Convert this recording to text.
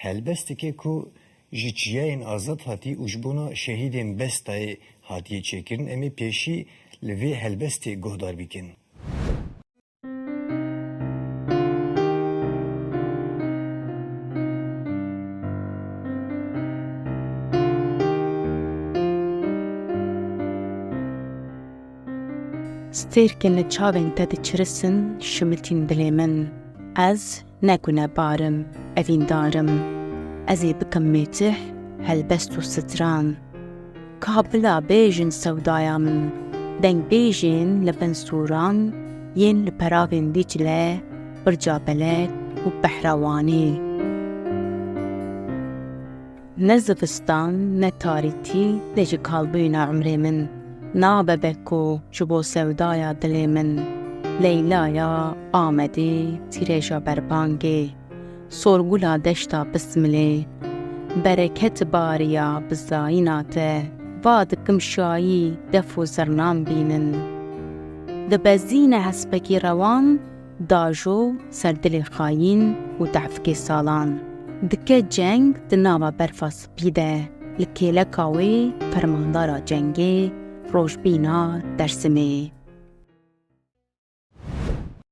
helbesteke ku ji çiyayên azad hatî û ji bona şehîdên bestayê hatiye çêkirin, em ê pêşî li vê helbestê guhdar bikin. Stêrkên li çavên te diçirisin, şimitîn dilê min. Ez negunebarim, evîndarim. Ez ê bikim mêtih, helbest û stran. Kabila bêjin sewdaya min, dengbêjên li bin sûran, yên li peravên Dîcle, Birca Belek û Behrewanê. Ne zivistan, ne tarîtî lê ji kalbûna umrê min. Nabe ku ji bo sevdaya dilê min. Leylaya Amedê, tîrêja berbangê. Sorgula deşta Bismilê. Bereket bariya bizayîna te. Va dikim şayî def û zernan bînin. Dibezîne hespekî rewan, dajo ser dilê xayîn û tehfikê salan. Dike ceng di nava berfa spî de. Li kêleka wê fermandara cengê, rojbîna Dêrsimê.